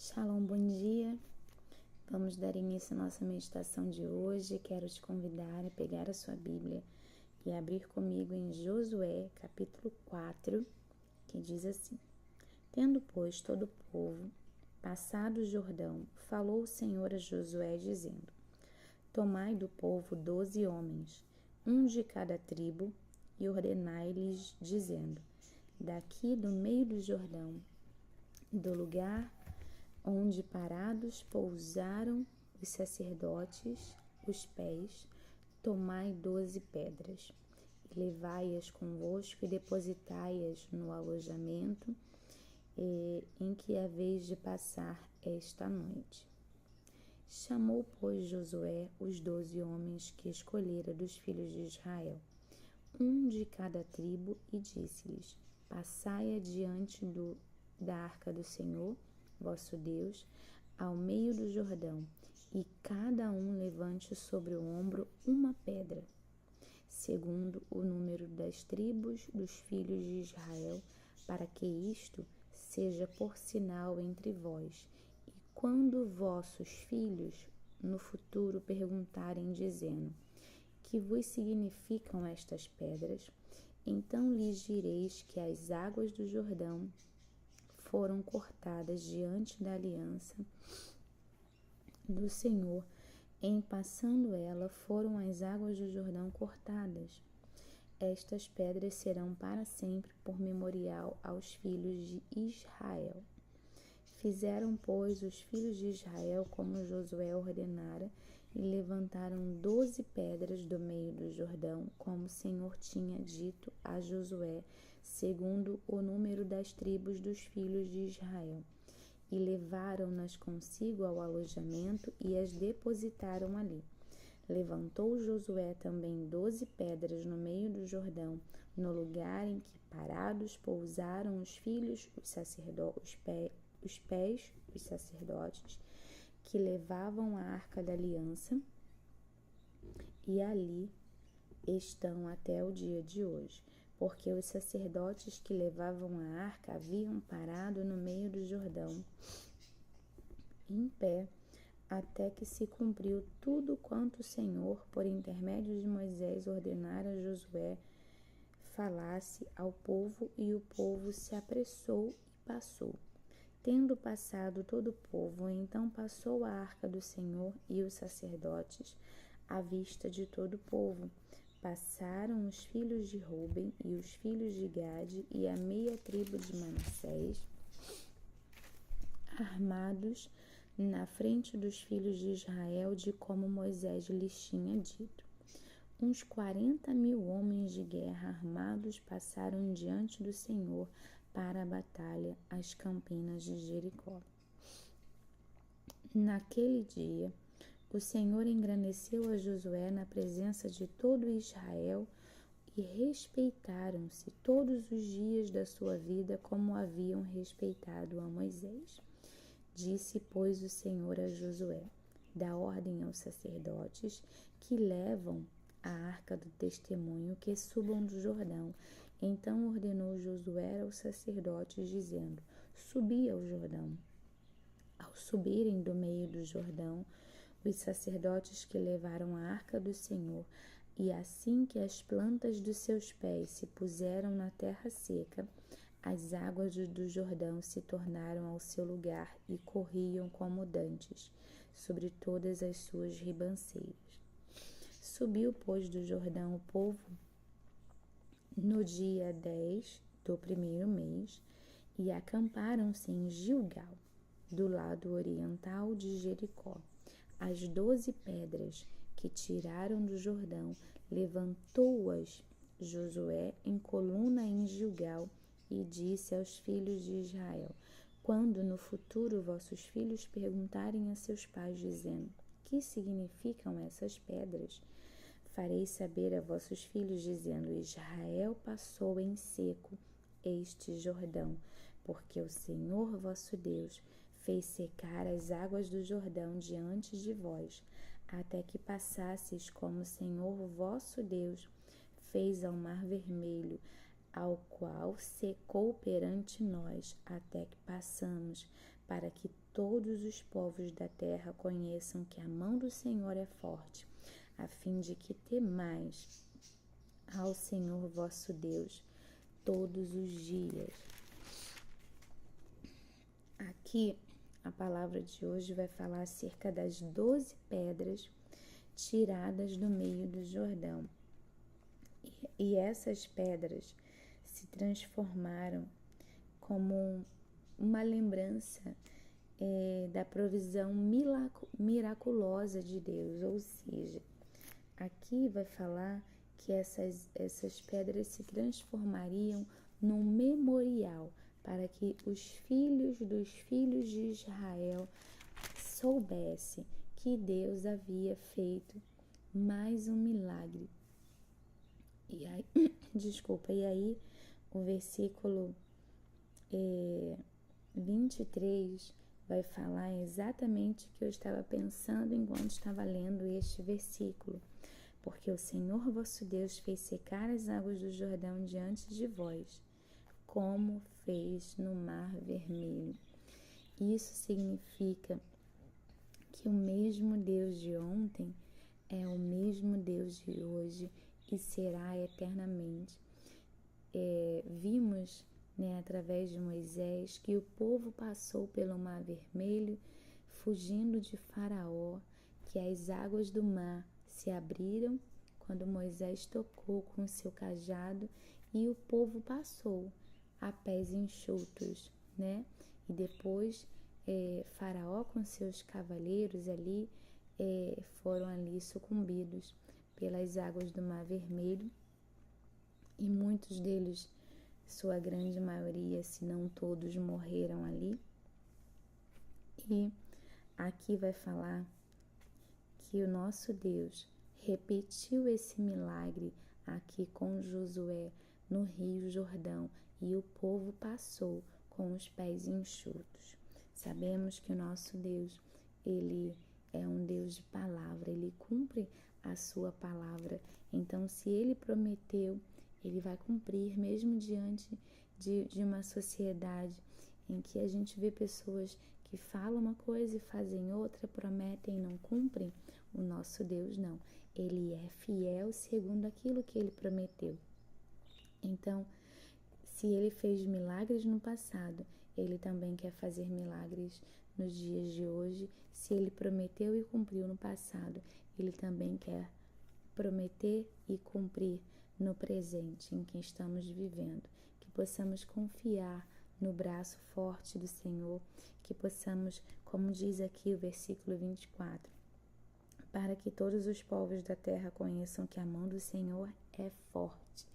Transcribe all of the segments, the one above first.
Shalom, bom dia. Vamos dar início à nossa meditação de hoje. Quero te convidar a pegar a sua Bíblia e abrir comigo em Josué, capítulo 4, que diz assim: Tendo, pois, todo o povo passado o Jordão, falou o Senhor a Josué, dizendo: Tomai do povo 12 homens, um de cada tribo, e ordenai-lhes, dizendo: Daqui do meio do Jordão, do lugar onde parados pousaram os sacerdotes os pés, tomai 12 pedras, e levai-as convosco e depositai-as no alojamento em que haveis de passar esta noite. Chamou, pois, Josué os 12 homens que escolhera dos filhos de Israel, um de cada tribo, e disse-lhes: Passai adiante da arca do Senhor, vosso Deus, ao meio do Jordão, e cada um levante sobre o ombro uma pedra, segundo o número das tribos dos filhos de Israel, para que isto seja por sinal entre vós. E quando vossos filhos no futuro perguntarem, dizendo: Que vos significam estas pedras? Então lhes direis que as águas do Jordão foram cortadas diante da aliança do Senhor. Em passando ela, foram as águas do Jordão cortadas. Estas pedras serão para sempre por memorial aos filhos de Israel. Fizeram, pois, os filhos de Israel como Josué ordenara, e levantaram 12 pedras do meio do Jordão, como o Senhor tinha dito a Josué, segundo o número das tribos dos filhos de Israel. E levaram-nas consigo ao alojamento e as depositaram ali. Levantou Josué também 12 pedras no meio do Jordão, no lugar em que parados pousaram os filhos, os sacerdotes, que levavam a arca da aliança, e ali estão até o dia de hoje, porque os sacerdotes que levavam a arca haviam parado no meio do Jordão, em pé, até que se cumpriu tudo quanto o Senhor, por intermédio de Moisés, ordenara a Josué falasse ao povo, e o povo se apressou e passou. Tendo passado todo o povo, então passou a arca do Senhor e os sacerdotes à vista de todo o povo. Passaram os filhos de Ruben e os filhos de Gade e a meia tribo de Manassés, armados na frente dos filhos de Israel, de como Moisés lhes tinha dito. Uns 40.000 homens de guerra armados passaram diante do Senhor para a batalha às campinas de Jericó. Naquele dia, o Senhor engrandeceu a Josué na presença de todo Israel, e respeitaram-se todos os dias da sua vida como haviam respeitado a Moisés. Disse, pois, o Senhor a Josué: Dá ordem aos sacerdotes que levam a arca do testemunho que subam do Jordão. Então ordenou Josué aos sacerdotes, dizendo: Subi ao Jordão. Ao subirem do meio do Jordão, os sacerdotes que levaram a arca do Senhor, e assim que as plantas dos seus pés se puseram na terra seca, as águas do Jordão se tornaram ao seu lugar e corriam como dantes sobre todas as suas ribanceiras. Subiu, pois, do Jordão o povo no dia 10 do primeiro mês, e acamparam-se em Gilgal, do lado oriental de Jericó. As 12 pedras que tiraram do Jordão, levantou-as Josué em coluna em Gilgal, e disse aos filhos de Israel: Quando no futuro vossos filhos perguntarem a seus pais, dizendo: Que significam essas pedras? Farei saber a vossos filhos, dizendo: Israel passou em seco este Jordão, porque o Senhor vosso Deus fez secar as águas do Jordão diante de vós, até que passasseis, como o Senhor vosso Deus fez ao Mar Vermelho, ao qual secou perante nós, até que passamos, para que todos os povos da terra conheçam que a mão do Senhor é forte, a fim de que temais ao Senhor vosso Deus todos os dias. Aqui, a palavra de hoje vai falar acerca das 12 pedras tiradas do meio do Jordão. E essas pedras se transformaram como uma lembrança da provisão miraculosa de Deus. Ou seja, aqui vai falar que essas pedras se transformariam num memorial para que os filhos dos filhos de Israel soubessem que Deus havia feito mais um milagre. E aí, e aí o versículo 23 vai falar exatamente o que eu estava pensando enquanto estava lendo este versículo. Porque o Senhor vosso Deus fez secar as águas do Jordão diante de vós, como fez no Mar Vermelho. Isso significa que o mesmo Deus de ontem é o mesmo Deus de hoje e será eternamente. Vimos, através de Moisés, que o povo passou pelo Mar Vermelho, fugindo de Faraó, que as águas do mar se abriram quando Moisés tocou com o seu cajado e o povo passou a pés enxutos, E depois Faraó com seus cavaleiros ali foram ali sucumbidos pelas águas do Mar Vermelho e muitos deles, sua grande maioria, se não todos, morreram ali. E aqui vai falar que o nosso Deus repetiu esse milagre aqui com Josué no Rio Jordão e o povo passou com os pés enxutos. Sabemos que o nosso Deus, ele é um Deus de palavra, ele cumpre a sua palavra. Então, se ele prometeu, ele vai cumprir, mesmo diante de uma sociedade em que a gente vê pessoas que falam uma coisa e fazem outra, prometem e não cumprem. O nosso Deus não, ele é fiel segundo aquilo que ele prometeu. Então, se ele fez milagres no passado, ele também quer fazer milagres nos dias de hoje. Se ele prometeu e cumpriu no passado, ele também quer prometer e cumprir no presente em que estamos vivendo. Que possamos confiar no braço forte do Senhor, que possamos, como diz aqui o versículo 24, para que todos os povos da terra conheçam que a mão do Senhor é forte.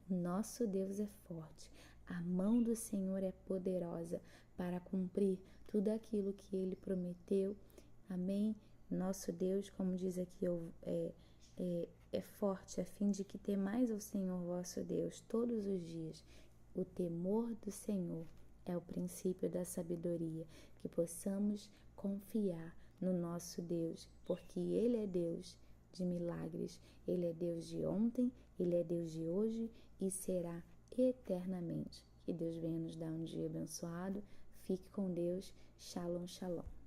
O nosso Deus é forte. A mão do Senhor é poderosa para cumprir tudo aquilo que ele prometeu. Amém? Nosso Deus, como diz aqui, é forte a fim de que temais ao Senhor vosso Deus todos os dias. O temor do Senhor é o princípio da sabedoria, que possamos confiar no nosso Deus, porque ele é Deus de milagres, ele é Deus de ontem, ele é Deus de hoje e será eternamente. Que Deus venha nos dar um dia abençoado. Fique com Deus. Shalom, shalom.